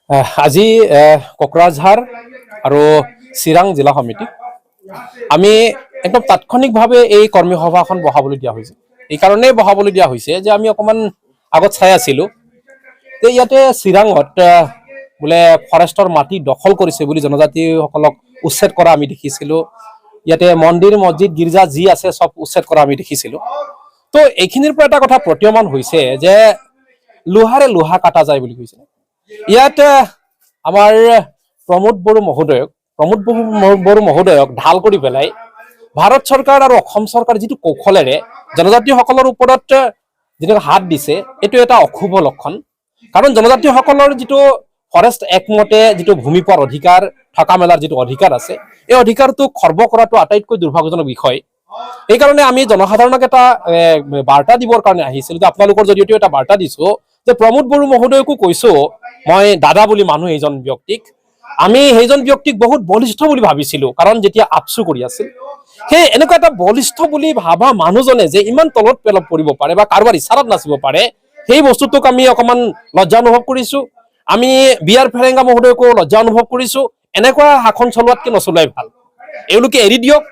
আজি কোকৰাঝাৰ আৰু চিৰাং জিলা সমিতি আমি একদম তাৎক্ষণিকভাৱে এই কৰ্মী সভাখন বহাবলৈ দিয়া হৈছে। এই কাৰণেই বহাবলৈ দিয়া হৈছে যে আমি অকমান আগত চাই আছিলোঁ যে ইয়াতে চিৰাঙত বোলে ফৰেষ্টৰ মাটি দখল কৰিছে বুলি জনজাতিসকলক উচ্ছেদ কৰা আমি দেখিছিলোঁ। ইয়াতে মন্দিৰ মছজিদ গীৰ্জা যি আছে চব উচ্ছেদ কৰা আমি দেখিছিলোঁ। তো এইখিনিৰ পৰা এটা কথা প্ৰতীয়মান হৈছে যে লোহাৰে লোহা কাটা যায় বুলি কৈছে। ইয়াত আমাৰ প্ৰমোদ বড়ো মহোদয়ক ঢাল কৰি পেলাই ভাৰত চৰকাৰ আৰু অসম চৰকাৰ যিটো কৌশলেৰে জনজাতিসকলৰ ওপৰত যিটো হাত দিছে এইটো এটা অশুভ লক্ষণ। কাৰণ জনজাতিসকলৰ যিটো ফৰেষ্ট একমতে যিটো ভূমি পোৱাৰ অধিকাৰ থকা মেলাৰ যিটো অধিকাৰ আছে এই অধিকাৰটো খৰ্ব কৰাটো আটাইতকৈ দুৰ্ভাগ্যজনক বিষয়। এইকাৰণে আমি জনসাধাৰণক এটা বাৰ্তা দিবৰ কাৰণে আহিছিলোঁ যে আপোনালোকৰ জৰিয়তে এটা বাৰ্তা দিছো যে প্ৰমোদ বড়ো মহোদয়কো কৈছো মই দাদা বুলি মানুহ এইজন ব্যক্তিক আমি সেইজন ব্যক্তিক বহুত বলিষ্ঠ বুলি ভাবিছিলোঁ। কাৰণ যেতিয়া আপচু কৰি আছিল সেই এনেকুৱা এটা বলিষ্ঠ বুলি ভাবা মানুহজনে যে ইমান তলত পৰিব পাৰে বা কাৰোবাৰ ইচ্ছাত নাচিব পাৰে সেই বস্তুটোক আমি অকমান লজ্জা অনুভৱ কৰিছোঁ। আমি বিআৰ ফেৰেংগা মহোদয়কো লজ্জা অনুভৱ কৰিছোঁ। এনেকুৱা শাসন চলোৱাতকে নচলোৱাই ভাল। এওঁলোকে এৰি দিয়ক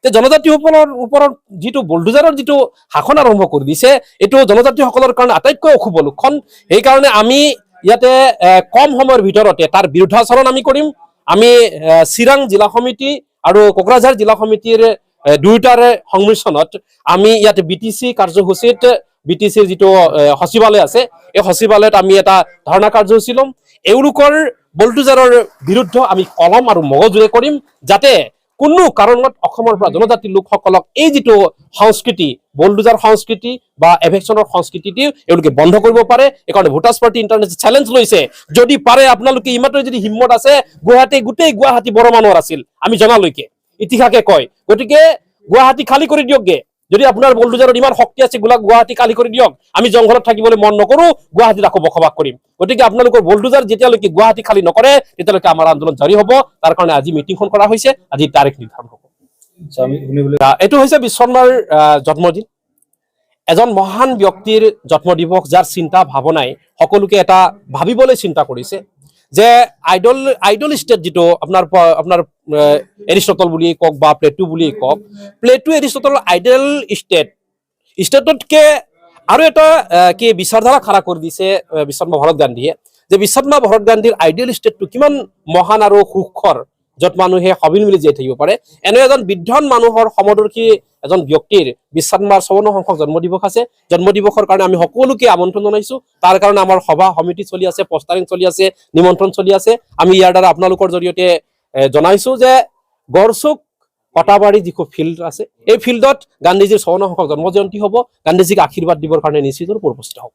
যে জনজাতিসকলৰ ওপৰত যিটো বুলডোজাৰৰ যিটো শাসন আৰম্ভ কৰি দিছে এইটো জনজাতিসকলৰ কাৰণে আটাইতকৈ অশুভ লক্ষণ। সেইকাৰণে আমি ইয়াতে কম সময়ৰ ভিতৰতে তাৰ বিৰুদ্ধাচৰণ আমি কৰিম। আমি চিৰাং জিলা সমিতি আৰু কোকৰাঝাৰ জিলা সমিতিৰ দুয়োটাৰে সংমিশ্ৰণত আমি ইয়াতে BTC কাৰ্যসূচীত BTCৰ যিটো সচিবালয় আছে এই সচিবালয়ত আমি এটা ধৰ্ণা কাৰ্যসূচী ল'ম। এওঁলোকৰ বুলডোজাৰৰ বিৰুদ্ধে আমি কলম আৰু মগজুৰে কৰিম যাতে কোনো কাৰণত অসমৰ পৰা জনজাতি লোকসকলক এই যিটো সংস্কৃতি বুলডোজাৰ সংস্কৃতি বা এভেকশ্যনৰ সংস্কৃতিটি এওঁলোকে বন্ধ কৰিব পাৰে। এইকাৰণে ভোটাৰ্ছ পাৰ্টি ইণ্টাৰনেশ্যনেল চেলেঞ্জ লৈছে যদি পাৰে আপোনালোকে ইমাত্ৰ যদি হিম্মত আছে গোটেই গুৱাহাটী বড়ো মানুহৰ আছিল আমি জনালৈকে ইতিহাসে কয়। গতিকে গুৱাহাটী খালী কৰি দিয়কগে। যদি আপোনাৰ বুলডোজাৰত ইমান শক্তি আছে গুৱাহাটী খালী কৰি দিয়ক। আমি জংঘলত থাকিবলৈ মন নকৰোঁ, গুৱাহাটীত আকৌ বসবাস কৰিম। গতিকে আপোনালোকৰ বুলডোজাৰ যেতিয়ালৈকে গুৱাহাটী খালী নকৰে তেতিয়ালৈকে আমাৰ আন্দোলন জাৰি হ'ব। তাৰ কাৰণে আজি মিটিংখন কৰা হৈছে, আজি তাৰিখ নিৰ্ধাৰণ হ'ব। এইটো হৈছে বিশ্বকৰ্মাৰ জন্মদিন। এজন মহান ব্যক্তিৰ জন্ম দিৱস যাৰ চিন্তা ভাৱনাই সকলোকে এটা ভাবিবলৈ চিন্তা কৰিছে যে আইডল ষ্টেট যিটো আপোনাৰ এৰিষ্টটল বুলিয়ে কওক বা প্লেটো বুলিয়ে কওক, প্লেটো এৰিষ্টটলৰ আইডল ষ্টেটতকে আৰু এটা কি বিচাৰধাৰা খাৰা কৰি দিছে বিশ্বকৰ্মা ভৰত গান্ধীয়ে যে বিশ্বকৰ্মা ভৰত গান্ধীৰ আইডিয়েল ষ্টেটটো কিমান মহান আৰু সুখৰ য'ত মানুহে সবিল মিলি জীয়াই থাকিব পাৰে। এনে এজন বিদ্বান মানুহৰ সমদৰ্শী এজন ব্যক্তিৰ বিশ্বকৰ্মাৰ 54 সংখ্যক জন্মদিৱস আছে। জন্মদিৱসৰ কাৰণে আমি সকলোকে আমন্ত্ৰণ জনাইছোঁ। তাৰ কাৰণে আমাৰ সভা সমিতি চলি আছে, পষ্টাৰিং চলি আছে, নিমন্ত্ৰণ চলি আছে। আমি ইয়াৰ দ্বাৰা আপোনালোকৰ জৰিয়তে জনাইছোঁ যে গড়চুক কটাবাৰী যিটো ফিল্ড আছে এই ফিল্ডত গান্ধীজীৰ 54 সংখ্যক জন্ম জয়ন্তী হ'ব। গান্ধীজীক আশীৰ্বাদ দিবৰ কাৰণে নিশ্চিত উপস্থিত হ'ব।